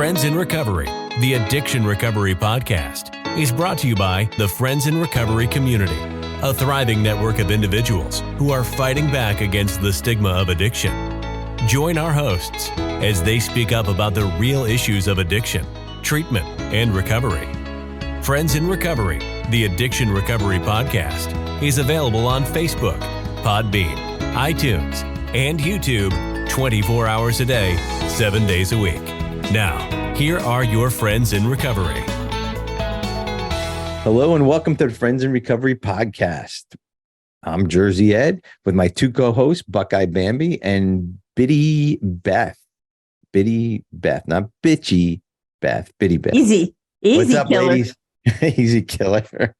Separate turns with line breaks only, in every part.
Friends in Recovery, the Addiction Recovery Podcast, is brought to you by the Friends in Recovery community, a thriving network of individuals who are fighting back against the stigma of addiction. Join our hosts as they speak up about the real issues of addiction, treatment, and recovery. Friends in Recovery, the Addiction Recovery Podcast, is available on Facebook, Podbean, iTunes, and YouTube 24 hours a day, 7 days a week. Now, here are your Friends in Recovery.
Hello and welcome to the Friends in Recovery podcast. I'm Jersey Ed with my two co-hosts, Buckeye Bambi and Biddy Beth. Biddy Beth, not Bitchy Beth, Biddy Beth.
Easy
What's up,
killer.
ladies? Easy killer.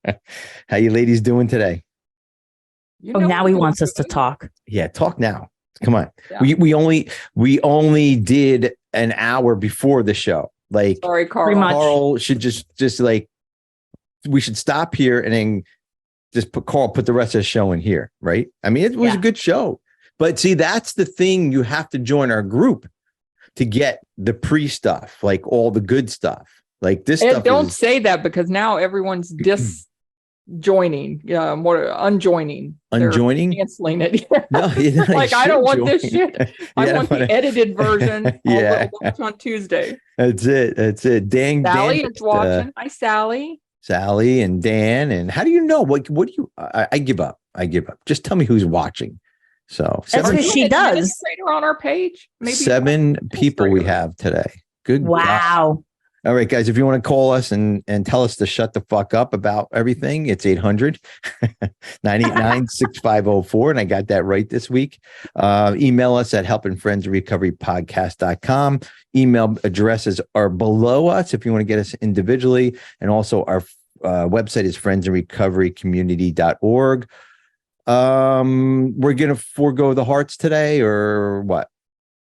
How you ladies doing today?
Now he wants us to talk.
Yeah, talk now. Come on.
Yeah.
We only did an hour before the show. Like,
sorry, Carl.
Carl should just like, we should stop here and then just put the rest of the show in here, right? I mean, it was a good show, but see, that's the thing. You have to join our group to get the pre stuff, like all the good stuff, like this stuff.
Don't say that because now everyone's unjoining. They're canceling it.
No,
like I don't want this shit. I want the edited version.
Yeah,
watch on Tuesday.
That's it. Dang,
Sally
Dan,
is watching. Hi,
Sally and Dan. And how do you know? What do you? I give up. Just tell me who's watching. So
that's what she does.
On our page, maybe
7 people we have today. Good.
Wow.
God. All right, guys, if you want to call us and tell us to shut the fuck up about everything, it's 800-989-6504. And I got that right this week. Email us at helpingfriendsrecoverypodcast.com. Email addresses are below us if you want to get us individually. And also our website is friendsinrecoverycommunity.org. We're going to forego the hearts today or what?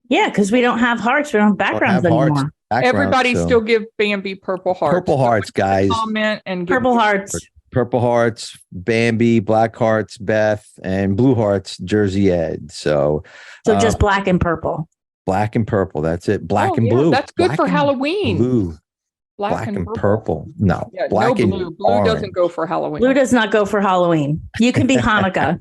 Yeah, because we don't have hearts. We don't have backgrounds anymore.
Everybody still give Bambi purple hearts.
Purple hearts, guys.
Comment and
purple hearts.
Purple hearts, Bambi, black hearts, Beth, and blue hearts, Jersey Ed. So
just black and purple.
Black and purple. That's it. Black and blue.
That's good for Halloween.
Blue. Black and purple. No,
black and blue. Blue doesn't go for Halloween.
Blue does not go for Halloween. You can be Hanukkah.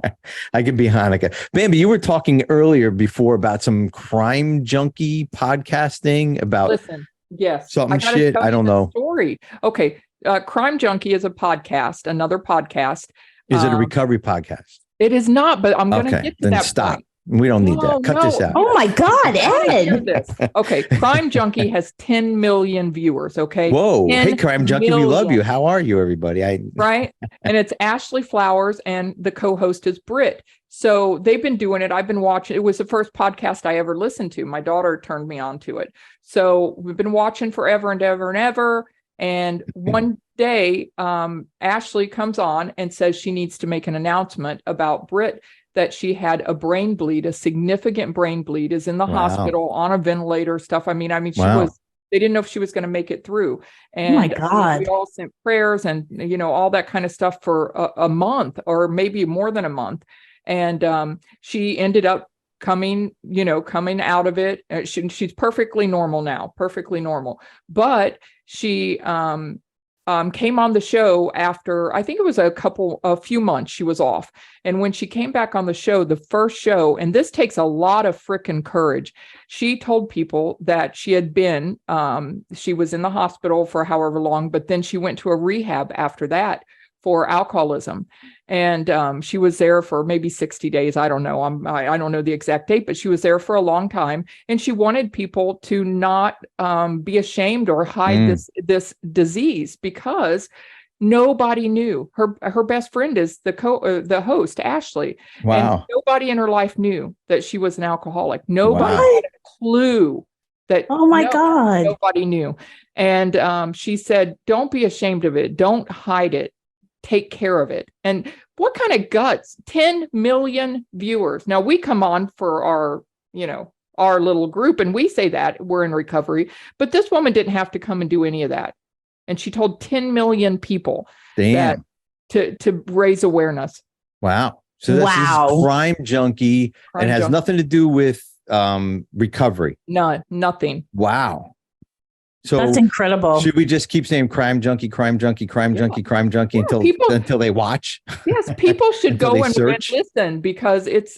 I can be Hanukkah. Bambi, you were talking earlier before about some crime junkie podcasting about.
Listen, yes,
something shit. I don't know.
Story. Okay, Crime Junkie is a podcast. Another podcast.
Is it a recovery podcast?
It is not, but I'm going to get to that.
Stop.
Point.
We don't need that. Cut this out.
Oh my God, Ed.
Okay. Crime Junkie has 10 million viewers. Okay.
Whoa. Hey, Crime Junkie, we love you. How are you, everybody?
Right. And it's Ashley Flowers and the co-host is Britt. So they've been doing it. I've been watching. It was the first podcast I ever listened to. My daughter turned me on to it. So we've been watching forever and ever and ever. And one day, Ashley comes on and says she needs to make an announcement about Britt, that she had a brain bleed, a significant brain bleed, is in the hospital on a ventilator, stuff. I mean, she was, they didn't know if she was going to make it through. And
oh my God.
We all sent prayers and, all that kind of stuff for a month or maybe more than a month. And she ended up coming out of it. She's perfectly normal now, perfectly normal. But she, came on the show after, I think it was a few months she was off. And when she came back on the show, the first show, and this takes a lot of frickin' courage, she told people that she had been, she was in the hospital for however long, but then she went to a rehab after that for alcoholism. And she was there for maybe 60 days. I don't know. I don't know the exact date, but she was there for a long time. And she wanted people to not be ashamed or hide this disease because nobody knew. Her best friend is the host, Ashley.
Wow.
And nobody in her life knew that she was an alcoholic. Nobody had a clue.
God.
Nobody knew. And she said, don't be ashamed of it. Don't hide it. Take care of it. And what kind of guts? 10 million viewers. Now we come on for our little group and we say that we're in recovery, but this woman didn't have to come and do any of that. And she told 10 million people that to raise awareness.
Wow. So this is Crime Junkie and has nothing to do with recovery.
Nothing.
Wow. So
that's incredible.
Should we just keep saying crime junkie, crime junkie, crime junkie, crime junkie until they watch?
Yes, people should go and listen, because it's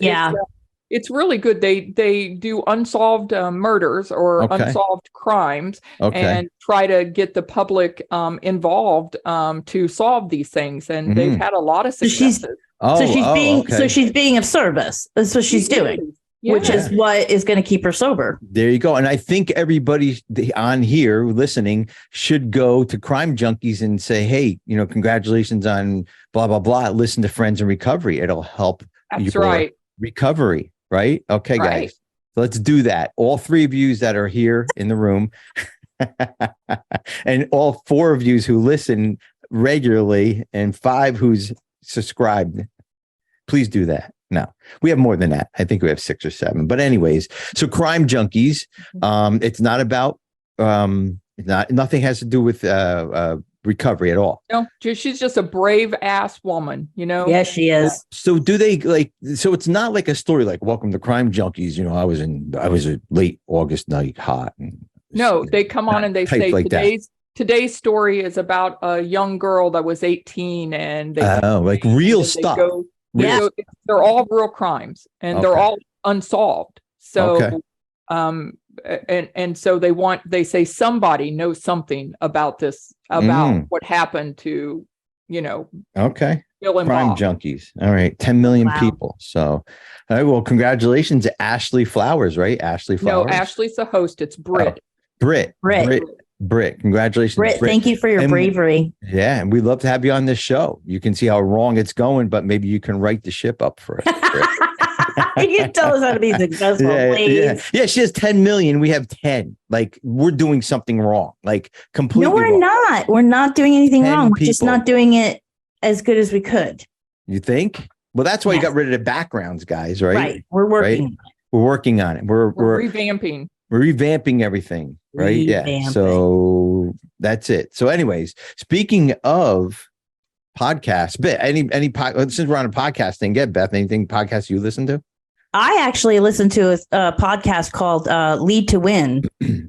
really good. They do unsolved murders or unsolved crimes and try to get the public involved to solve these things. And they've had a lot of successes.
So she's being of service. That's what she's doing. Which is what is going to keep her sober.
There you go. And I think everybody on here listening should go to Crime Junkies and say, hey, congratulations on blah, blah, blah. Listen to Friends in Recovery. It'll help your recovery. Right? Okay, guys. So let's do that. All 3 of you that are here in the room and all 4 of you who listen regularly and 5 who's subscribed. Please do that. No, we have more than that. I think we have 6 or 7. But anyways, so Crime Junkies, it's not about, nothing has to do with recovery at all.
No, she's just a brave ass woman,
Yes, she is.
So do they so it's not like a story like welcome to Crime Junkies. I was a late August night hot.
No, they come on and they say today's story is about a young girl that was 18 and
like real stuff.
They're all real crimes and they're all unsolved. So, and so they say somebody knows something about this, about what happened to, Bill and
Crime
Bob.
Junkies. All right. 10 million people. So, all right. Well, congratulations to Ashley Flowers, right? Ashley Flowers.
No, Ashley's the host. It's Britt.
Britt, congratulations.
Britt, thank you for your bravery.
Yeah, and we'd love to have you on this show. You can see how wrong it's going, but maybe you can right the ship up for us.
You can tell us how to be successful, please.
Yeah, she has 10 million. We have 10. Like, we're doing something wrong. Like, completely
No, we're
wrong.
not. We're not doing anything wrong. We're just not doing it as good as we could.
You think? Well, that's why you got rid of the backgrounds, guys, right?
Right. We're working on it.
We're working on it. We're
revamping.
We're revamping everything, right? Yeah. So that's it. So anyways, speaking of podcasts, Beth, since we're on a podcasting, Beth, anything podcasts you listen to?
I actually listened to a podcast called Lead to Win.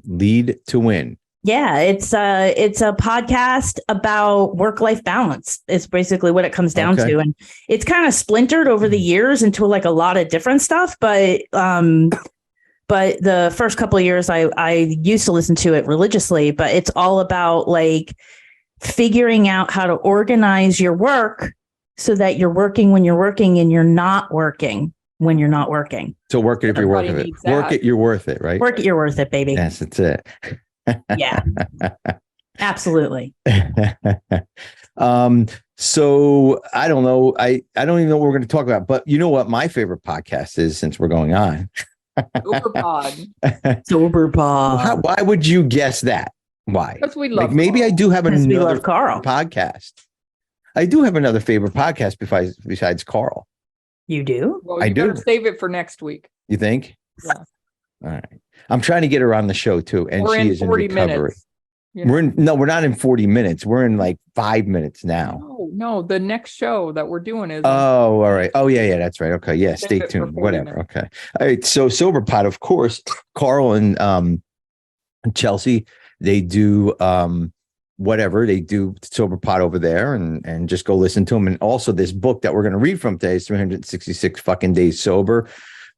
Lead to Win.
Yeah, it's a podcast about work-life balance. It's basically what it comes down to. And it's kind of splintered over the years into like a lot of different stuff, but the first couple of years I used to listen to it religiously, but it's all about like figuring out how to organize your work so that you're working when you're working and you're not working when you're not working.
So work it if you're worth it. Work it, you're worth it, right?
Work it, you're worth it, baby.
Yes, that's it.
Yeah, absolutely.
So I don't know. I don't even know what we're going to talk about, but you know what my favorite podcast is since we're going on?
Soberpod.
Why would you guess that? Why?
Because we love
maybe
Carl.
I do have another
Carl
podcast. I do have another favorite podcast besides Carl.
You do?
Well, you better save it for next week.
You think?
Yeah.
All right. I'm trying to get her on the show too, and she is in recovery. We're not in 40 minutes. We're in like 5 minutes now.
No, the next show that we're doing is.
Oh, all right. Oh, yeah, that's right. Okay, yeah. Stay tuned. Whatever.
Minutes.
Okay. All right. So Soberpod, of course, Carl and Chelsea, they do whatever they do Soberpod over there, and just go listen to them. And also this book that we're going to read from today is 366 fucking days sober.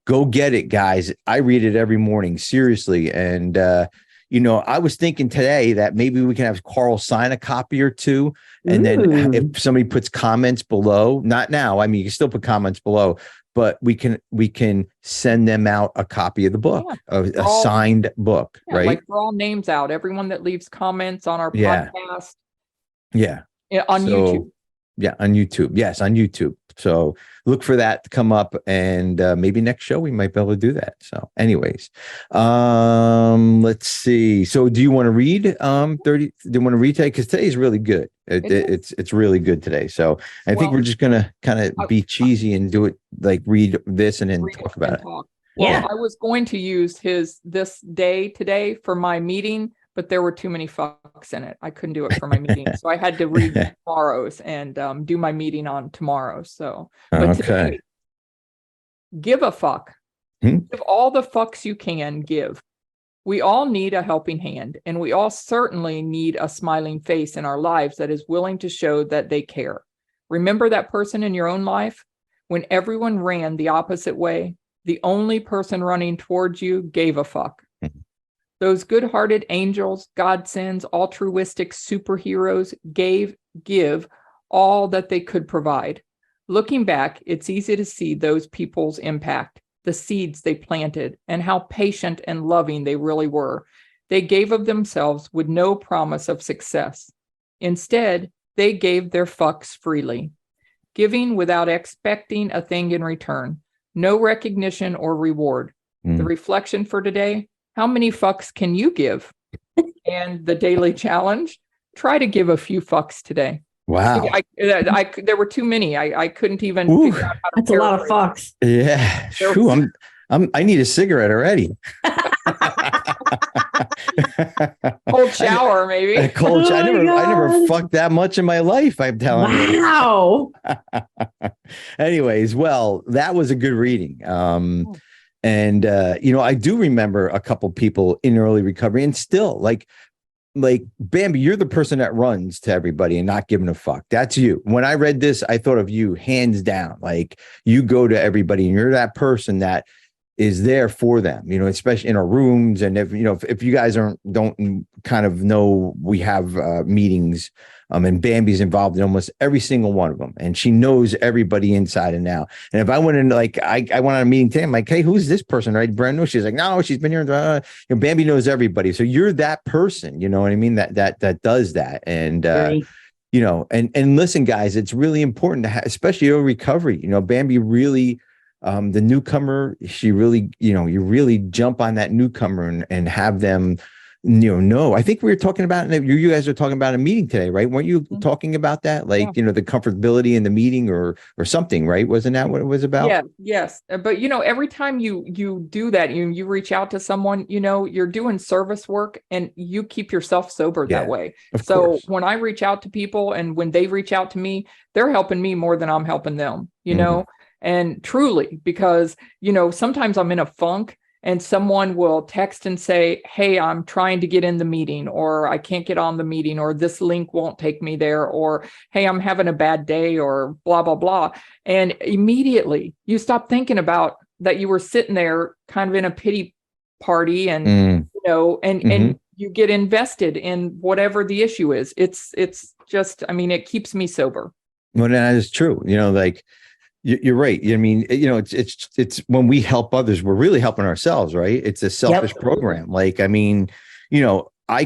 Go get it, guys. I read it every morning, seriously, and. I was thinking today that maybe we can have Carl sign a copy or two. And then if somebody puts comments below, not now, I mean, you can still put comments below, but we can send them out a copy of the book, a signed book, right?
Like draw names out, everyone that leaves comments on our podcast.
Yeah.
On YouTube.
Yeah, on YouTube. Yes, on YouTube. So look for that to come up, and maybe next show we might be able to do that. So anyways, let's see. So do you want to read 30? Do you want to read today? Because today is really good. It's really good today. So I think we're just gonna kind of be cheesy and do it, like read this and then talk about it.
Yeah,
I was going to use this day today for my meeting, but there were too many fucks in it. I couldn't do it for my meeting. So I had to read tomorrow's and do my meeting on tomorrow. So, but today, give a fuck. Give all the fucks you can give. We all need a helping hand, and we all certainly need a smiling face in our lives that is willing to show that they care. Remember that person in your own life? When everyone ran the opposite way, the only person running towards you gave a fuck. Those good-hearted angels, godsends, altruistic superheroes give all that they could provide. Looking back, it's easy to see those people's impact, the seeds they planted, and how patient and loving they really were. They gave of themselves with no promise of success. Instead, they gave their fucks freely, giving without expecting a thing in return, no recognition or reward. The reflection for today: how many fucks can you give? And the daily challenge: try to give a few fucks today.
Wow.
There were too many. I couldn't even figure out how to.
That's a lot of fucks.
Yeah. Shoo, I need a cigarette already.
Cold shower, maybe.
A cold shower. I never fucked that much in my life, I'm telling you.
Wow.
Anyways, well, that was a good reading. And I do remember a couple people in early recovery, and still like Bambi, you're the person that runs to everybody and not giving a fuck. That's you. When I read this, I thought of you hands down. Like, you go to everybody and you're that person that is there for them, especially in our rooms. And if you guys don't kind of know, we have meetings, and Bambi's involved in almost every single one of them, and she knows everybody inside and out. And if I went in, like, I went on a meeting today, I'm like, hey, who's this person? Right? Brand new. She's like, no, she's been here. Bambi knows everybody. So you're that person, you know what I mean? That does that. And, and listen, guys, it's really important to have, especially your recovery, Bambi really, the newcomer, she really, you really jump on that newcomer and have them, I think we were talking about, you guys were talking about a meeting today, right? Weren't you talking about that? Like, the comfortability in the meeting or something, right? Wasn't that what it was about?
Yeah. Yes. But, every time you do that, you reach out to someone, you're doing service work, and you keep yourself sober that way. So when I reach out to people, and when they reach out to me, they're helping me more than I'm helping them, know? And truly, because, sometimes I'm in a funk, and someone will text and say, hey, I'm trying to get in the meeting, or I can't get on the meeting, or this link won't take me there, or, hey, I'm having a bad day, or blah, blah, blah. And immediately you stop thinking about that you were sitting there kind of in a pity party, and, and you get invested in whatever the issue is. It's just, it keeps me sober.
Well, that is true. You're right. I mean, it's when we help others, we're really helping ourselves, right? It's a selfish program. Like, I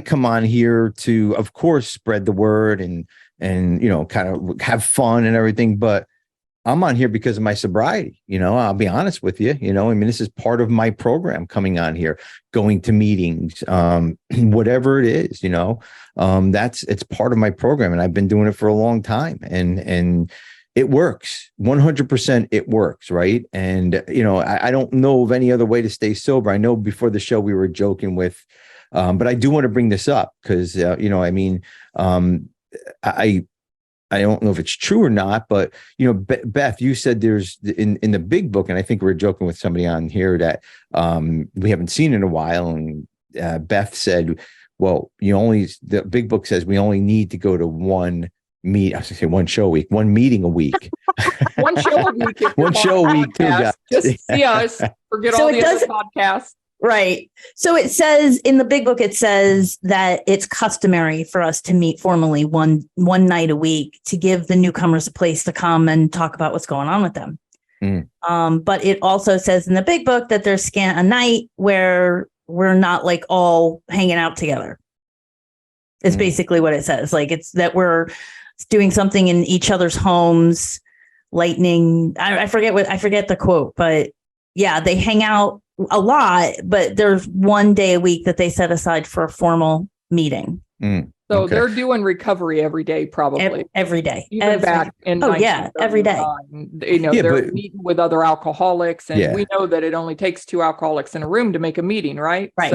come on here to, of course, spread the word and kind of have fun and everything, but I'm on here because of my sobriety. I'll be honest with you. This is part of my program, coming on here, going to meetings, whatever it is, it's part of my program, and I've been doing it for a long time, and it works 100%. It works. Right. And, I don't know of any other way to stay sober. I know before the show we were joking with, but I do want to bring this up because, I don't know if it's true or not, but, Beth, you said there's in the big book, and I think we were joking with somebody on here that we haven't seen in a while. And Beth said, well, the big book says we only need to go to one show a week, one meeting a week.
One show a week.
One show a week too, guys.
Just see us. Forget all the other podcasts.
Right. So it says in the big book, it says that it's customary for us to meet formally one night a week to give the newcomers a place to come and talk about what's going on with them. But it also says in the big book that there's a night where we're not like all hanging out together. It's basically what it says. Like, it's that we're doing something in each other's homes, lightning. I forget the quote, but yeah, they hang out a lot, but there's one day a week that they set aside for a formal meeting.
So they're doing recovery every day, probably
every day.
Even back in
every day.
They're meeting with other alcoholics, and we know that it only takes 2 alcoholics in a room to make a meeting, right?
Right.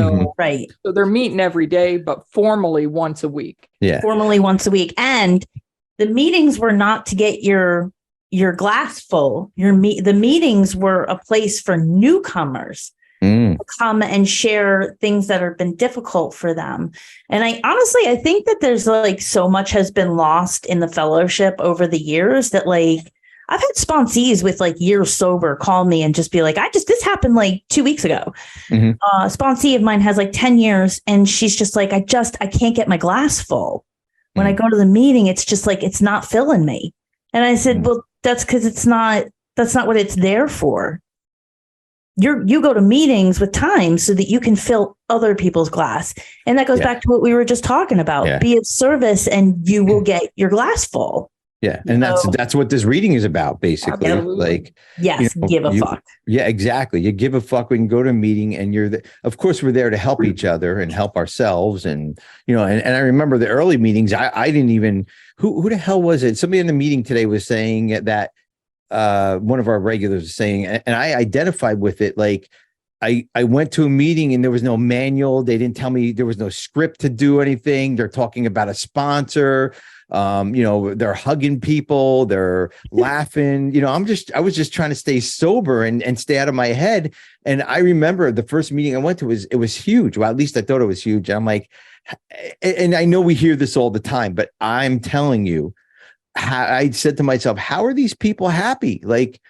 So they're meeting every day, but formally once a week.
Yeah.
Formally once a week. And the meetings were not to get your glass full. The meetings were a place for newcomers come and share things that have been difficult for them. And I think that there's like so much has been lost in the fellowship over the years that like I've had sponsees with like years sober call me and just be like, this happened like 2 weeks ago. A sponsee of mine has like 10 years and she's just like, I can't get my glass full. When I go to the meeting, it's just like, it's not filling me. And I said, well, that's because that's not what it's there for. You go to meetings with time so that you can fill other people's glass. And that goes back to what we were just talking about. Yeah. Be of service and you will get your glass full.
Yeah. And that's what this reading is about, basically.
Absolutely.
Like,
yes, give a fuck.
Yeah, exactly. You give a fuck when you go to a meeting and of course, we're there to help each other and help ourselves. And, and I remember the early meetings, I didn't even, who the hell was it? Somebody in the meeting today was saying that one of our regulars was saying, and I identified with it. Like I went to a meeting and there was no manual. They didn't tell me, there was no script to do anything. They're talking about a sponsor. They're hugging people, they're laughing, I was just trying to stay sober and stay out of my head. And I remember the first meeting I went to it was huge. Well, at least I thought it was huge. I'm like, and I know we hear this all the time, but I'm telling you, I said to myself, how are these people happy? Like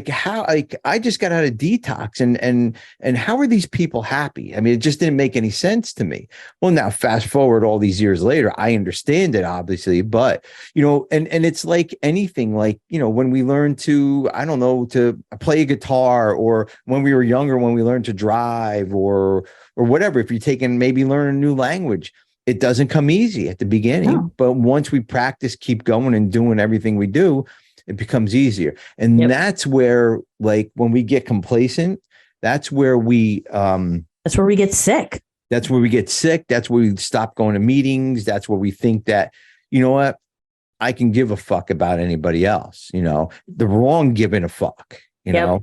how, I just got out of detox and how are these people happy? I mean, it just didn't make any sense to me. Well, now fast forward all these years later, I understand it obviously, but and it's like anything, like, when we learn to, I don't know, to play a guitar, or when we were younger, when we learned to drive or whatever, if you're learn a new language, it doesn't come easy at the beginning, but once we practice, keep going and doing everything we do, it becomes easier. And that's where, like, when we get complacent, that's where we get sick. That's where we get sick. That's where we stop going to meetings. That's where we think that, you know what, I can give a fuck about anybody else, the wrong giving a fuck, not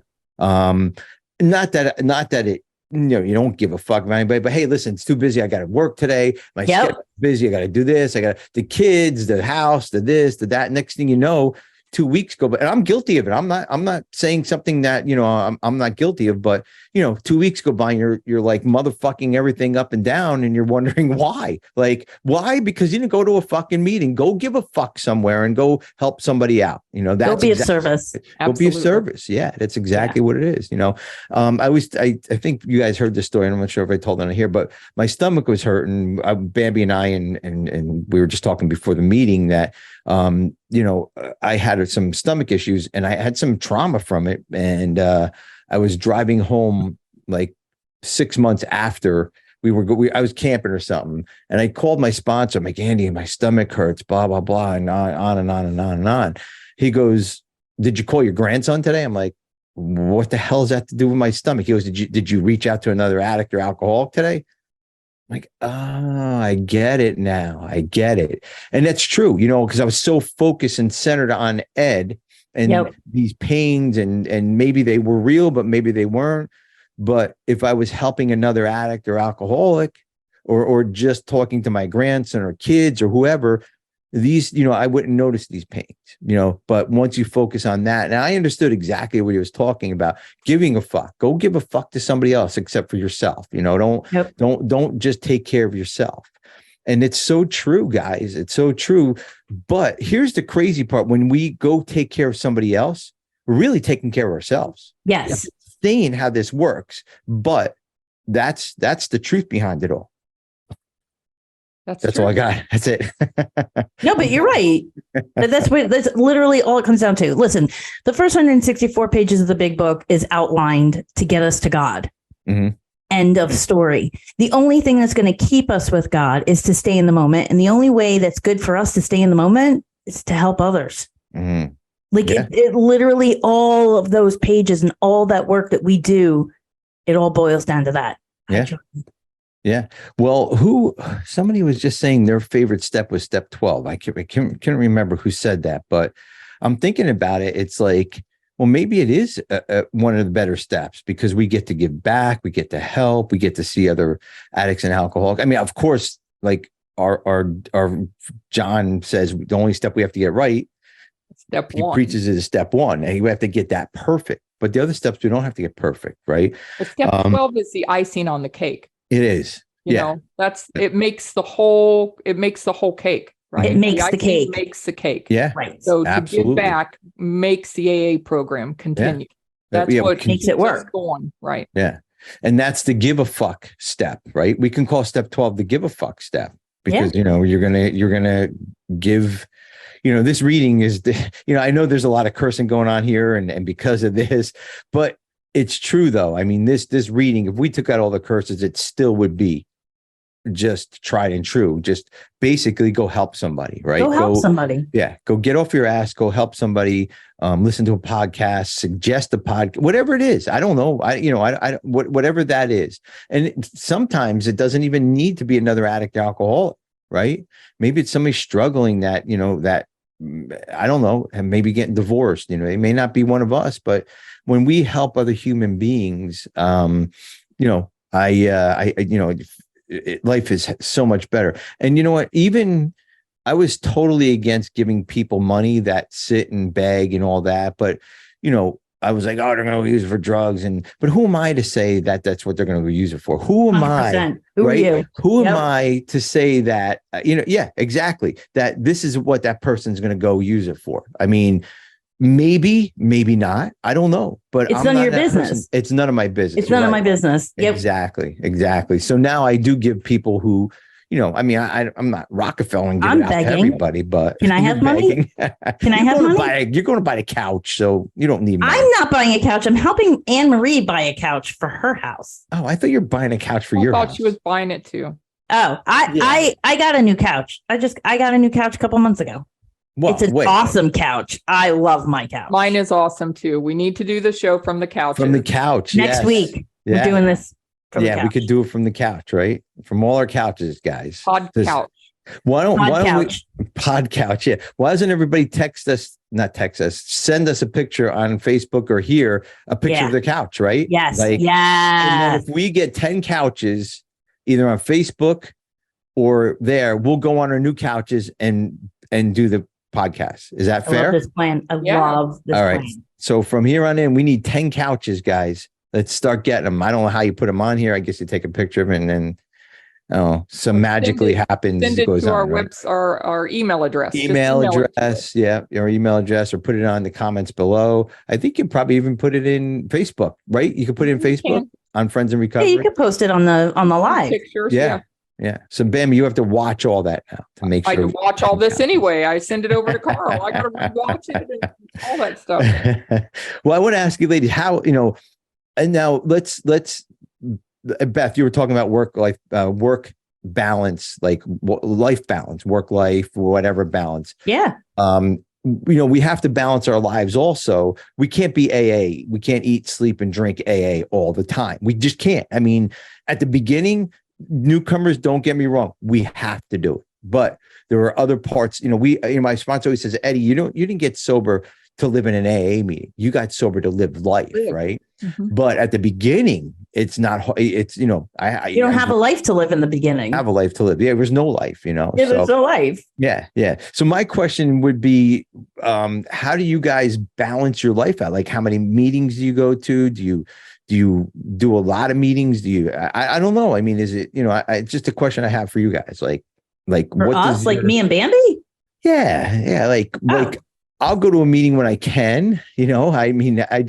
that it, you don't give a fuck about anybody, but hey, listen, it's too busy. I got to work today. My schedule's busy. I got to do this. I got the kids, the house, the this, the that. Next thing you know, 2 weeks go, and I'm guilty of it. I'm not saying something that, I'm not guilty of, but 2 weeks go by and you're like motherfucking everything up and down. And you're wondering why, because you didn't go to a fucking meeting. Go give a fuck somewhere and go help somebody out. That's
go be of service.
Go be of service. Yeah. That's exactly what it is. I think you guys heard this story, and I'm not sure if I told it on here, but my stomach was hurting. Bambi and I, and we were just talking before the meeting that, I had some stomach issues and I had some trauma from it. And I was driving home like 6 months after I was camping or something. And I called my sponsor. I'm like, Andy, my stomach hurts, blah, blah, blah, and on and on and on and on. He goes, did you call your grandson today? I'm like, what the hell does that to do with my stomach? He goes, did you reach out to another addict or alcoholic today? Like, I get it now. I get it. And that's true, because I was so focused and centered on Ed and these pains and maybe they were real, but maybe they weren't. But if I was helping another addict or alcoholic or just talking to my grandson or kids or whoever, these, I wouldn't notice these pains, but once you focus on that, and I understood exactly what he was talking about, giving a fuck, go give a fuck to somebody else except for yourself. Don't just take care of yourself. And it's so true, guys. It's so true. But here's the crazy part. When we go take care of somebody else, we're really taking care of ourselves.
Yes.
Saying how this works, but that's the truth behind it all. That's all I got. That's it.
No, but you're right. That's literally all it comes down to. Listen, the first 164 pages of the big book is outlined to get us to God. Mm-hmm. End of story. The only thing that's going to keep us with God is to stay in the moment. And the only way that's good for us to stay in the moment is to help others. Mm-hmm. It literally, all of those pages and all that work that we do, it all boils down to that.
Yeah. Yeah. Well, somebody was just saying their favorite step was step 12. I can't remember who said that, but I'm thinking about it. It's like, well, maybe it is one of the better steps because we get to give back. We get to help. We get to see other addicts and alcoholics. I mean, of course, like our John says, the only step we have to get right.
Step one.
He preaches it as step one, and you have to get that perfect. but the other steps, we don't have to get perfect, right?
But step 12 is the icing on the cake.
It is.
You know, it makes the whole cake, right?
It makes the cake.
Makes the cake.
Yeah.
Right.
So to give back makes the AA program continue.
Yeah.
That's what
makes it work.
Going, right.
Yeah. And that's the give a fuck step, right? We can call step 12 the give a fuck step because, you know, you're going to give, you know, this reading is, you know, I know there's a lot of cursing going on here and because of this, but it's true though. I mean, this reading, if we took out all the curses, it still would be just tried and true. Just basically go help somebody, right?
Go help somebody.
Yeah. Go get off your ass, go help somebody, listen to a podcast, suggest a podcast, whatever it is. I don't know. Whatever that is. And sometimes it doesn't even need to be another addict or alcoholic, right? Maybe it's somebody struggling that, you know, that I don't know, and maybe getting divorced, you know, it may not be one of us, but when we help other human beings, you know, life is so much better. And you know what? Even I was totally against giving people money that sit and beg and all that. But, you know, I was like, oh, they're going to use it for drugs. But who am I to say that that's what they're going to use it for? Who am
100%.
I?
Who
right?
are you?
Who am I to say that, you know, yeah, exactly. That this is what that person's going to go use it for. I mean, maybe not. I don't know, but
it's none of your business.
Person. It's none of my business.
It's none of my business. Yep.
Exactly. So now I do give people who, you know, I mean, I'm not Rockefeller and giving out to everybody, but
can I have money? Can I have money?
You're going to buy a couch, so you don't need money.
I'm not buying a couch. I'm helping Anne Marie buy a couch for her house.
Oh, I thought you were buying a couch for your house. I thought
she was buying it too.
Oh, I got a new couch. I got a new couch a couple months ago. Well, it's an awesome couch. I love my couch.
Mine is awesome too. We need to do the show from the couch.
From the couch.
Next week. Yeah. We're doing this.
We could do it from the couch, right? From all our couches, guys.
Pod couch.
Why don't we pod couch? Yeah. Why doesn't everybody send us a picture on Facebook or here, a picture of the couch, right?
Yes.
And then if we get 10 couches, either on Facebook or there, we'll go on our new couches and do the podcast. Is that fair?
I love this plan. I love this plan. All right.
So from here on in, we need 10 couches, guys. Let's start getting them. I don't know how you put them on here. I guess you take a picture of it and then some magically happens.
Send it to our our email address.
Email address. Yeah. Your email address, or put it on the comments below. I think you probably even put it in Facebook, right? You can put it in Facebook on Friends in Recovery.
Yeah, you can post it on the live.
Pictures.
Yeah. So Bambi, you have to watch all that now to make sure.
I can watch all this anyway. I send it over to Carl. I got to watch it and all that stuff.
Well, I want to ask you, ladies, how, you know, and now let's Beth, you were talking about work balance, like life balance, work life, whatever balance.
Yeah.
You know, we have to balance our lives also. We can't be AA. We can't eat, sleep, and drink AA all the time. We just can't. I mean, at the beginning, newcomers, don't get me wrong, we have to do it. But there are other parts, you know, my sponsor always says, Eddie, you didn't get sober to live in an AA meeting. You got sober to live life, right? Mm-hmm. But at the beginning, it's not, it's, you know,
you don't have a life to live in the beginning.
Have a life to live. Yeah, there's no life, you know.
There's no life.
Yeah. So my question would be, how do you guys balance your life out? Like, how many meetings do you go to? Do you do a lot of meetings? I don't know. I mean, is it, you know, it's just a question I have for you guys. Like
for what us, like me and Bambi?
Yeah. Like I'll go to a meeting when I can, you know, I mean, I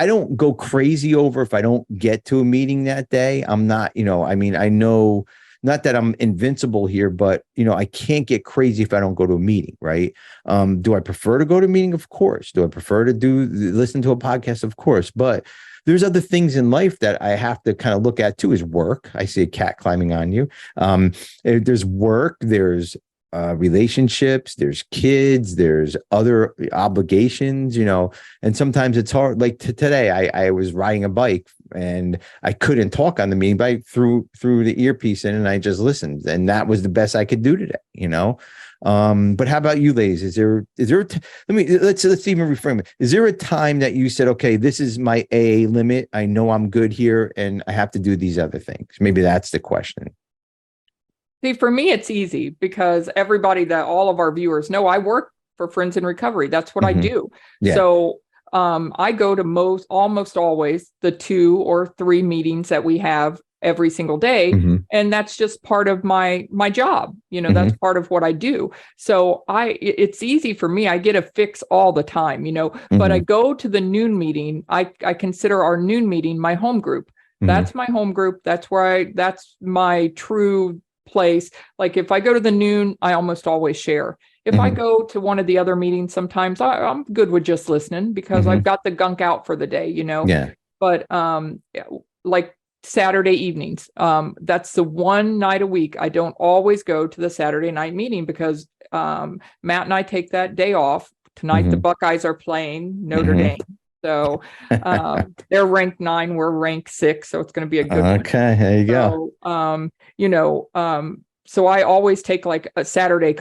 don't go crazy over if I don't get to a meeting that day. I'm not, you know, I mean, I know not that I'm invincible here, but, you know, I can't get crazy if I don't go to a meeting, right? Do I prefer to go to a meeting? Of course. Do I prefer to listen to a podcast? Of course. But there's other things in life that I have to kind of look at too, is work. I see a cat climbing on you. There's work, there's relationships, there's kids, there's other obligations, you know, and sometimes it's hard. Like today, I was riding a bike and I couldn't talk on the meeting, but I threw the earpiece in and I just listened, and that was the best I could do today, you know. But how about you, ladies? Let's even reframe it. Is there a time that you said, okay, this is my AA limit, I know I'm good here and I have to do these other things? Maybe that's the question.
See, for me, it's easy because all of our viewers know I work for Friends in Recovery. That's what I do. Yeah. So I go to almost always the 2 or 3 meetings that we have every single day.
Mm-hmm.
And that's just part of my job. That's part of what I do. So it's easy for me. I get a fix all the time, but I go to the noon meeting. I consider our noon meeting my home group. That's my home group. That's my true place. Like if I go to the noon, I almost always share. If I go to one of the other meetings, sometimes I'm good with just listening because I've got the gunk out for the day,
Yeah.
But like Saturday evenings, that's the one night a week. I don't always go to the Saturday night meeting because Matt and I take that day off. Tonight, the Buckeyes are playing Notre Dame. So they're ranked 9, we're ranked 6. So it's going to be a good one.
Okay, there you go.
So I always take like a Saturday,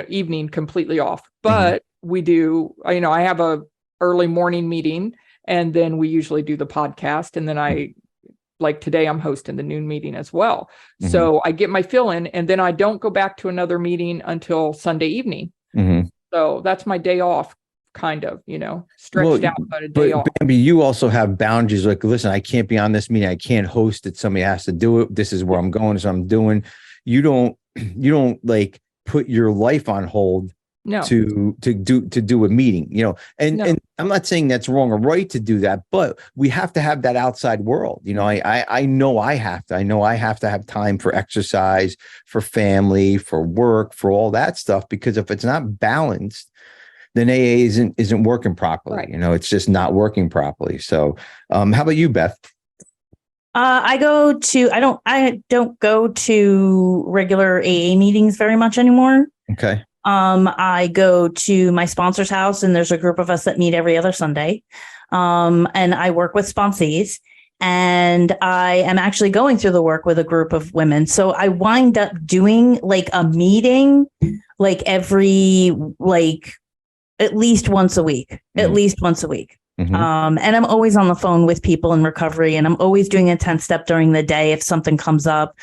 evening completely off. But we do, I have a early morning meeting, and then we usually do the podcast, and then like today, I'm hosting the noon meeting as well. So I get my fill in, and then I don't go back to another meeting until Sunday evening. So that's my day off, kind of, stretched out, but a day off.
Bambi, you also have boundaries. Like, listen, I can't be on this meeting. I can't host it. Somebody has to do it. This is where I'm going. So I'm doing. You don't like put your life on hold. No. To do a meeting, and I'm not saying that's wrong or right to do that, but we have to have that outside world. I know I have to have time for exercise, for family, for work, for all that stuff, because if it's not balanced, then AA isn't working properly. Right. It's just not working properly. So how about you, Beth?
I don't go to regular AA meetings very much anymore.
Okay.
I go to my sponsor's house, and there's a group of us that meet every other Sunday. And I work with sponsees, and I am actually going through the work with a group of women. So I wind up doing like a meeting, like every, like at least once a week, And I'm always on the phone with people in recovery, and I'm always doing a 10-step during the day if something comes up.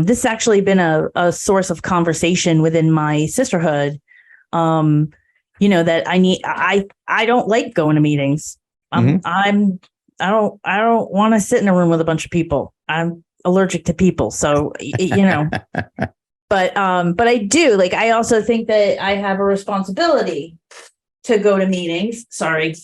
This has actually been a source of conversation within my sisterhood. That I don't like going to meetings. I don't want to sit in a room with a bunch of people. I'm allergic to people. So, but I do, like, I also think that I have a responsibility to go to meetings. Sorry.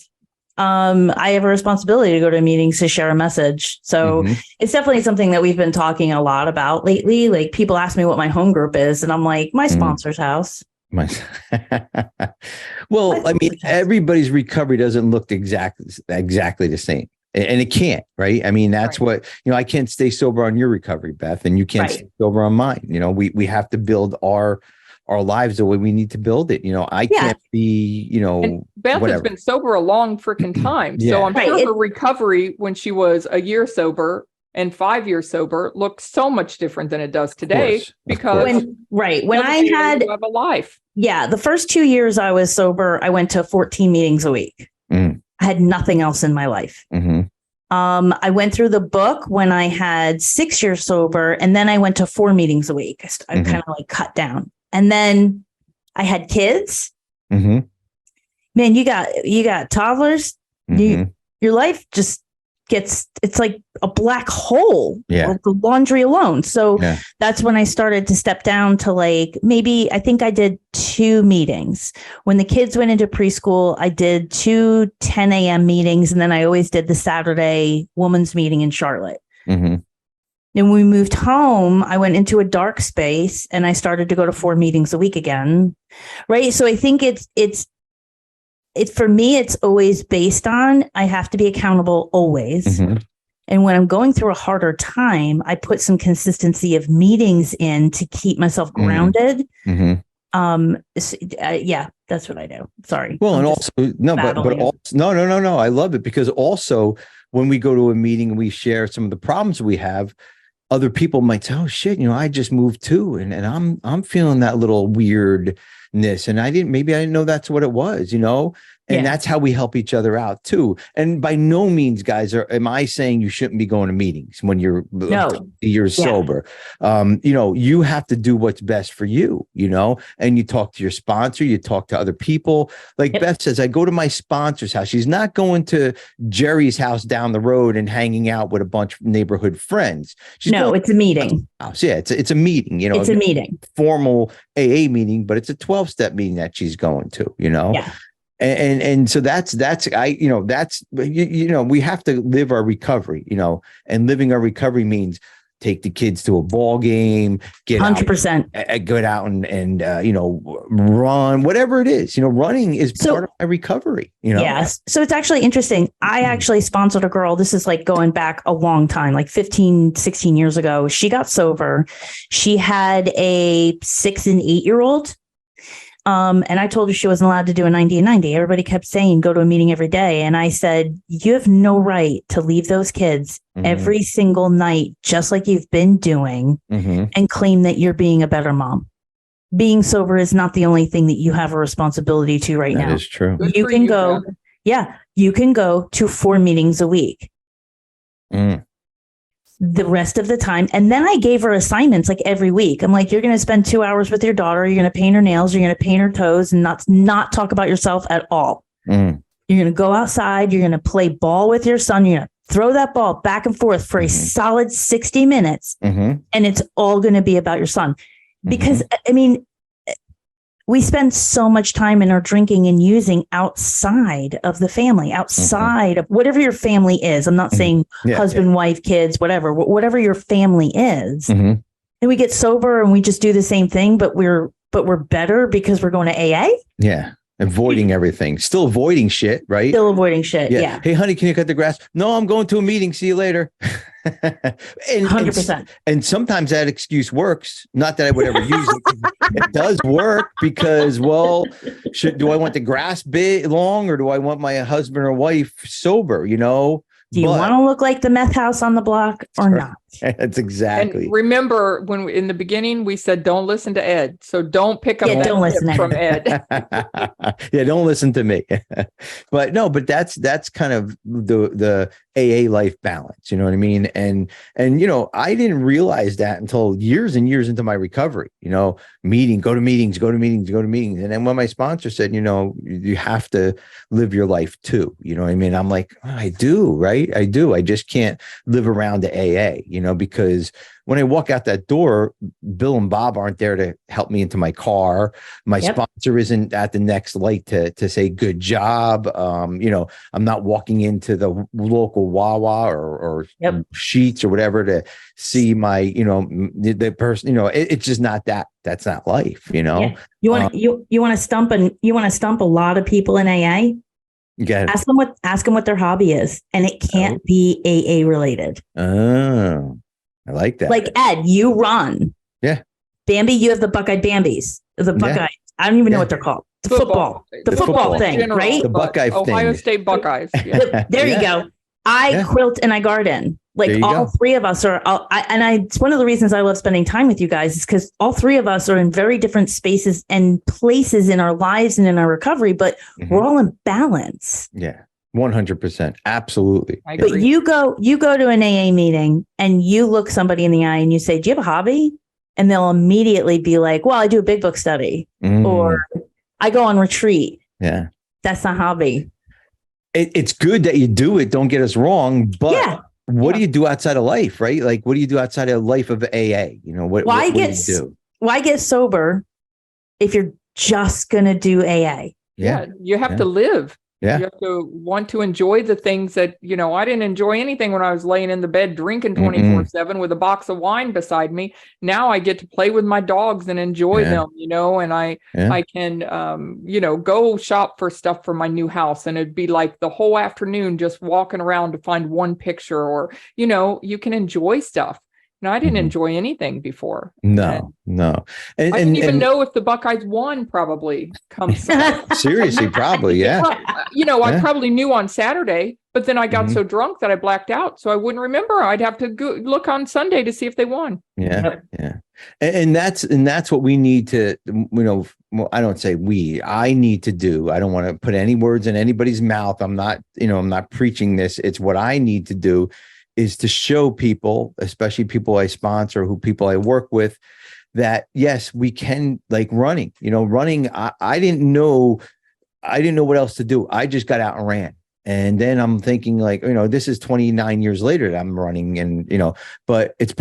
I have a responsibility to go to meetings to share a message. So it's definitely something that we've been talking a lot about lately. Like, people ask me what my home group is, and I'm like, my sponsor's house.
Well, I mean, everybody's recovery doesn't look exactly the same. And it can't, right? I mean, that's what, I can't stay sober on your recovery, Beth, and you can't stay sober on mine. We have to build our lives the way we need to build it. I can't be,
and Beth has been sober a long freaking time. So I'm sure her recovery when she was a year sober and 5 years sober looks so much different than it does today, because
when I had
a life.
Yeah. The first 2 years I was sober, I went to 14 meetings a week. I had nothing else in my life. I went through the book when I had 6 years sober, and then I went to 4 meetings a week. I kind of like cut down. And then I had kids. Man, you got toddlers. Your life just it's like a black hole. With the laundry alone. So that's when I started to step down to, like, maybe I think I did 2 meetings. When the kids went into preschool, I did 2 10 a.m. meetings. And then I always did the Saturday women's meeting in Charlotte. And when we moved home, I went into a dark space, and I started to go to 4 meetings a week again. Right. So I think it's for me, it's always based on, I have to be accountable always. And when I'm going through a harder time, I put some consistency of meetings in to keep myself grounded. That's what I do. Sorry.
Well, and also, no. I love it, because also when we go to a meeting and we share some of the problems we have, other people might say, oh shit, I just moved too. And I'm feeling that little weirdness. And I didn't know that's what it was, And that's how we help each other out too. And by no means, guys, am I saying you shouldn't be going to meetings when you're sober. You have to do what's best for you, and you talk to your sponsor, you talk to other people. Like Beth says, I go to my sponsor's house. She's not going to Jerry's house down the road and hanging out with a bunch of neighborhood friends.
It's a meeting.
Yeah, it's a meeting,
it's a meeting,
formal AA meeting, but it's a 12-step meeting that she's going to,
Yeah.
And so we have to live our recovery, and living our recovery means take the kids to a ball game, get
100%,
out and run, whatever it is, running is part of my recovery,
Yes. So it's actually interesting. I actually sponsored a girl. This is like going back a long time, like 15, 16 years ago. She got sober. She had a 6 and 8-year-old. And I told her she wasn't allowed to do a 90 and 90. Everybody kept saying, go to a meeting every day. And I said, you have no right to leave those kids every single night, just like you've been doing, and claim that you're being a better mom. Being sober is not the only thing that you have a responsibility to now.
That is true.
You can go, you can go to 4 meetings a week. The rest of the time. And then I gave her assignments like every week. I'm like, you're going to spend 2 hours with your daughter. You're going to paint her nails. You're going to paint her toes and not talk about yourself at all. You're going to go outside. You're going to play ball with your son. You're going to throw that ball back and forth for a solid 60 minutes. And it's all going to be about your son. Because we spend so much time in our drinking and using outside of the family, outside of whatever your family is. I'm not saying husband, wife, kids, whatever your family is. And we get sober and we just do the same thing, but we're better because we're going to AA.
Yeah. Avoiding everything, still avoiding shit, right?
Still avoiding shit. Yeah.
Hey, honey, can you cut the grass? No, I'm going to a meeting. See you later.
100%.
And sometimes that excuse works. Not that I would ever use it. It does work because, do I want the grass bit long or do I want my husband or wife sober?
Do you want to look like the meth house on the block or not?
That's exactly.
And remember, in the beginning we said don't listen to Ed, so don't pick up
don't listen
from Ed.
Don't listen to me. But that's kind of the AA life balance. You know what I mean? And I didn't realize that until years and years into my recovery. Go to meetings. And then when my sponsor said, you have to live your life too. You know what I mean? I'm like, I do, right? I do. I just can't live around the AA. Because when I walk out that door, Bill and Bob aren't there to help me into my car. My sponsor isn't at the next light to say good job. I'm not walking into the local Wawa or Sheets or whatever to see my, the person. It's just not that. That's not life. You want
to stump a lot of people in AA. Ask them what their hobby is, and it can't be AA related.
Oh, I like that.
Like Ed, you run.
Yeah.
Bambi, you have the Buckeye Bambis. The Buckeye. I don't even know what they're called. The football thing,
general,
right?
The Buckeye thing.
Ohio State Buckeyes.
There you go. I quilt and I garden. Like all three of us are, it's one of the reasons I love spending time with you guys is because all three of us are in very different spaces and places in our lives and in our recovery, but we're all in balance.
Yeah, 100%. Absolutely.
But you go to an AA meeting and you look somebody in the eye and you say, do you have a hobby? And they'll immediately be like, well, I do a big book study or I go on retreat.
Yeah.
That's not a hobby.
It's good that you do it. Don't get us wrong. But what do you do outside of life, right? Like, what do you do outside of life of AA? What do you do?
Why get sober if you're just going to do AA?
Yeah. You have to live.
Yeah.
You have to want to enjoy the things that, I didn't enjoy anything when I was laying in the bed drinking 24/7 with a box of wine beside me. Now I get to play with my dogs and enjoy them, and I can, go shop for stuff for my new house. And it'd be like the whole afternoon just walking around to find one picture or, you can enjoy stuff. No, I didn't enjoy anything before.
No.
I didn't even know if the Buckeyes won probably comes.
Seriously, probably, yeah.
I probably knew on Saturday, but then I got so drunk that I blacked out. So I wouldn't remember. I'd have to go look on Sunday to see if they won.
Yeah. And that's what we need to, well, I don't say I need to do. I don't want to put any words in anybody's mouth. I'm not preaching this. It's what I need to do is to show people, especially people I sponsor, people I work with, that yes, we can, like running, I didn't know what else to do. I just got out and ran. And then I'm thinking like, this is 29 years later that I'm running and, but it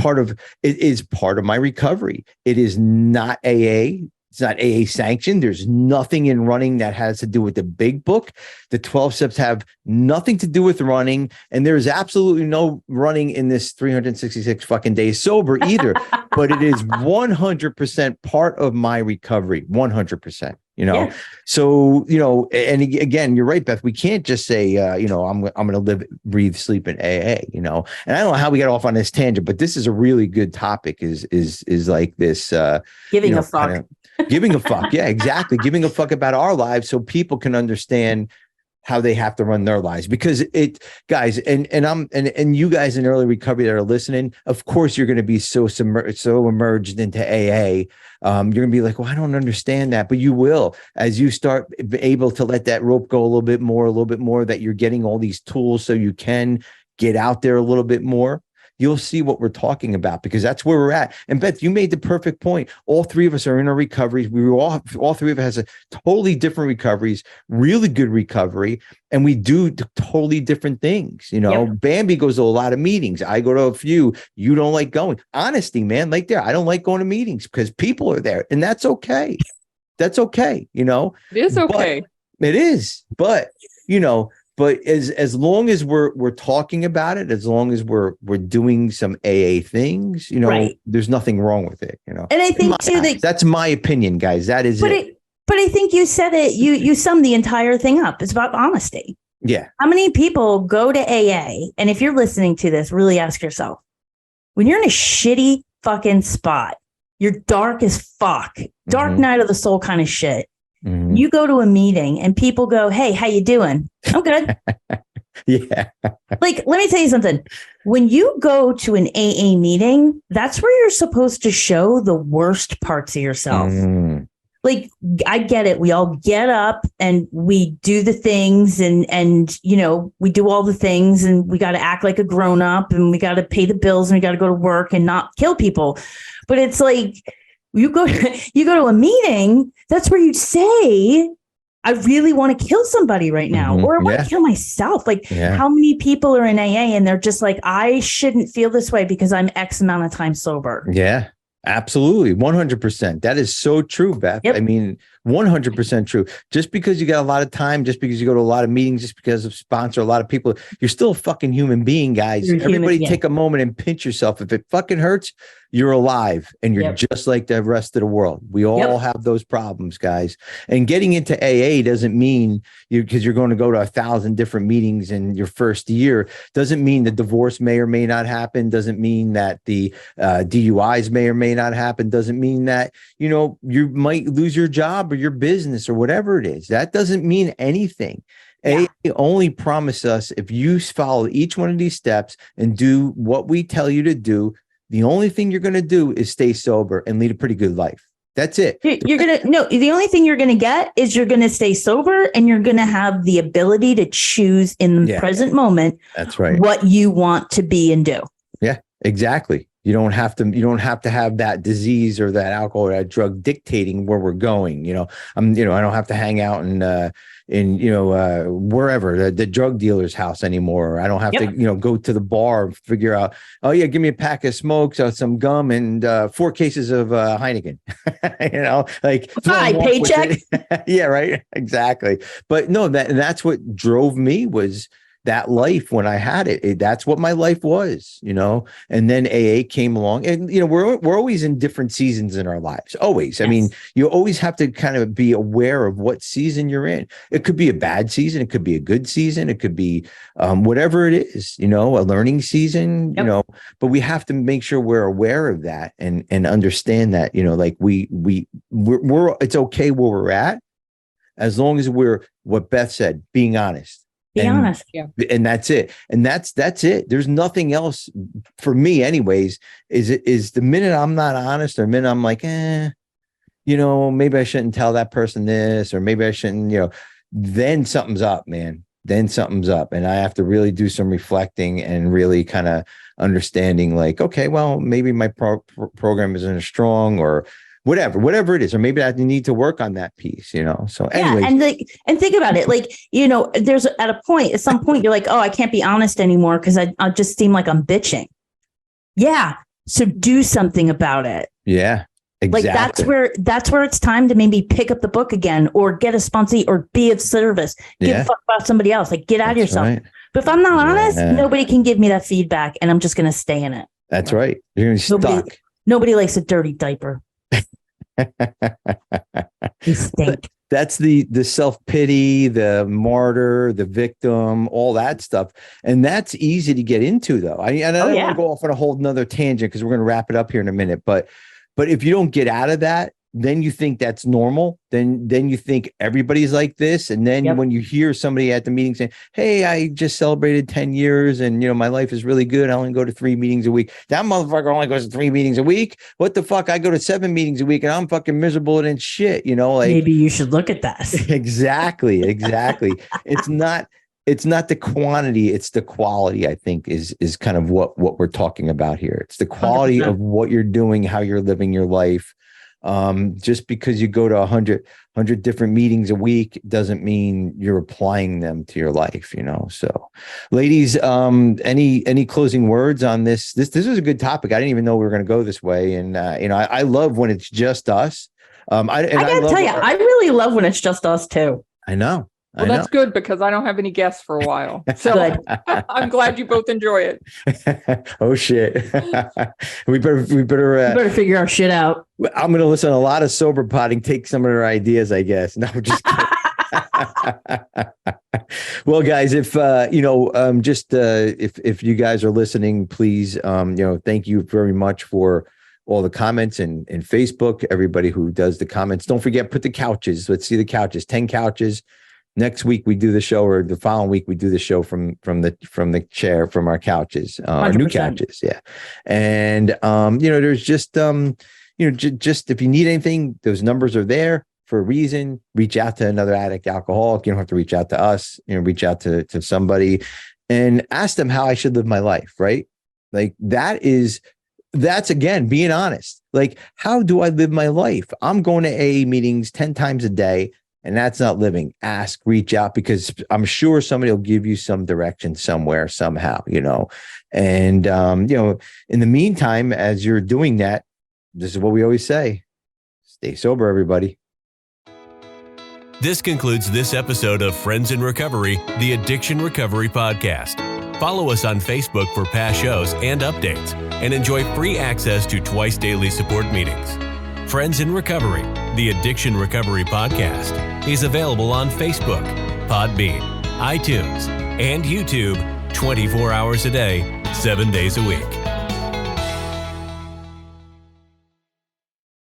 is part of my recovery. It is not AA. It's not AA sanctioned. There's nothing in running that has to do with the big book. The 12 steps have nothing to do with running. And there's absolutely no running in this 366 fucking days sober either, but it is 100% part of my recovery. 100%.
Yeah.
So, and again, you're right, Beth, we can't just say, I'm going to live, breathe, sleep in AA, and I don't know how we got off on this tangent, but this is a really good topic is like this,
giving a fuck,
giving a fuck. Yeah, exactly. Giving a fuck about our lives so people can understand how they have to run their lives, because guys, and you guys in early recovery that are listening, of course, you're going to be so immersed into AA. You're going to be like, well, I don't understand that, but you will, as you start able to let that rope go a little bit more, that you're getting all these tools so you can get out there a little bit more. You'll see what we're talking about, because that's where we're at. And Beth, you made the perfect point. All three of us are in our recoveries. We were all three of us has a totally different recoveries, really good recovery. And we do totally different things.
Yep.
Bambi goes to a lot of meetings. I go to a few. You don't like going. Honesty, man. Like I don't like going to meetings because people are there, and that's okay. That's okay.
It is okay.
It is. But, but as long as we're talking about it, as long as we're doing some AA things,
right,
there's nothing wrong with it, And I think that's my opinion, guys. That is it.
But I think you said it. You summed the entire thing up. It's about honesty.
Yeah.
How many people go to AA? And if you're listening to this, really ask yourself, when you're in a shitty fucking spot, you're dark as fuck, dark night of the soul kind of shit. Mm-hmm. You go to a meeting and people go, hey, how you doing? I'm good.
Yeah.
Like, let me tell you something. When you go to an AA meeting, that's where you're supposed to show the worst parts of yourself. Mm. Like, I get it. We all get up and we do the things and we do all the things and we got to act like a grown up and we got to pay the bills and we got to go to work and not kill people. But it's like, you go to a meeting, that's where you say, I really want to kill somebody right now, or I want to kill myself. Like, how many people are in AA and they're just like, I shouldn't feel this way because I'm X amount of time sober. Yeah,
absolutely. 100%. That is so true, Beth. Yep. I mean, 100% true. Just because you got a lot of time, just because you go to a lot of meetings, just because of sponsor a lot of people, you're still a fucking human being, guys. Everybody take a moment and pinch yourself. If it fucking hurts, you're alive and you're just like the rest of the world. We all have those problems, guys. And getting into AA doesn't mean because you're going to go to 1,000 different meetings in your first year, doesn't mean the divorce may or may not happen. Doesn't mean that the DUIs may or may not happen. Doesn't mean that, you might lose your job or your business or whatever it is. That doesn't mean anything. AA only promise us if you follow each one of these steps and do what we tell you to do, the only thing you're going to do is stay sober and lead a pretty good life. That's it.
The only thing you're going to get is you're going to stay sober and you're going to have the ability to choose in the present moment.
That's right.
What you want to be and do.
Yeah, exactly. You don't have to have that disease or that alcohol or that drug dictating where we're going. I don't have to hang out in wherever the drug dealer's house anymore. I don't have to, go to the bar and figure out, oh yeah, give me a pack of smokes, some gum and 4 cases of Heineken, like
hi, paycheck.
Yeah, right. Exactly. But no, that's what drove me was that life when I had it. That's what my life was, and then AA came along and, we're always in different seasons in our lives. Always. Yes. I mean, you always have to kind of be aware of what season you're in. It could be a bad season. It could be a good season. It could be whatever it is, a learning season, but we have to make sure we're aware of that and understand that, like we're it's okay where we're at as long as we're, what Beth said, being honest.
Be honest.
Yeah.
And that's it. And that's it. There's nothing else for me anyways. Is the minute I'm not honest, or the minute I'm like, maybe I shouldn't tell that person this, or maybe I shouldn't, then something's up, man. Then something's up. And I have to really do some reflecting and really kind of understanding, like, okay, well, maybe my program isn't as strong, or whatever it is, or maybe I need to work on that piece, So anyway,
and think about it, like, there's at some point you're like, oh, I can't be honest anymore because I just seem like I'm bitching. Yeah, so do something about it.
Yeah, exactly.
Like that's where it's time to maybe pick up the book again, or get a sponsee, or be of service. Give a fuck about somebody else. Like, get out of yourself. Right. But if I'm not honest, nobody can give me that feedback, and I'm just going to stay in it.
That's right. You're going to be stuck.
Nobody likes a dirty diaper. You stink.
That's the self-pity, the martyr, the victim, all that stuff. And that's easy to get into, though. I don't want to go off on a whole nother tangent, because we're going to wrap it up here in a minute. But if you don't get out of that, then you think that's normal. Then you think everybody's like this. And then when you hear somebody at the meeting saying, hey, I just celebrated 10 years and, my life is really good. I only go to 3 meetings a week. That motherfucker only goes to 3 meetings a week. What the fuck? I go to 7 meetings a week and I'm fucking miserable and shit, like,
maybe you should look at that.
Exactly. It's not the quantity, it's the quality, I think, is kind of what we're talking about here. It's the quality 100%. Of what you're doing, how you're living your life. Just because you go to 100 different meetings a week doesn't mean you're applying them to your life, So, ladies, any closing words on this? This was a good topic. I didn't even know we were going to go this way, and I love when it's just us. I gotta tell you,
I really love when it's just us too.
I know.
Well, that's good, because I don't have any guests for a while. So I'm glad you both enjoy it.
Oh shit. we better
figure our shit out.
I'm going to listen to a lot of Soberpod and take some of their ideas, I guess. No, just kidding. Well, guys, if if you guys are listening, please, thank you very much for all the comments and Facebook, everybody who does the comments. Don't forget, put the couches. Let's see the couches, 10 couches. Next week we do the show, or the following week we do the show from the chair, from our couches, our new couches. Yeah. And, there's just, just if you need anything, those numbers are there for a reason. Reach out to another addict, alcoholic. You don't have to reach out to us, reach out to somebody and ask them how I should live my life. Right. Like that's again, being honest. Like, how do I live my life? I'm going to AA meetings 10 times a day. And that's not living. Ask, reach out, because I'm sure somebody will give you some direction somewhere, somehow, And, in the meantime, as you're doing that, this is what we always say. Stay sober, everybody.
This concludes this episode of Friends in Recovery, the Addiction Recovery Podcast. Follow us on Facebook for past shows and updates, and enjoy free access to twice daily support meetings. Friends in Recovery, the Addiction Recovery Podcast, is available on Facebook, Podbean, iTunes, and YouTube 24 hours a day, 7 days a week.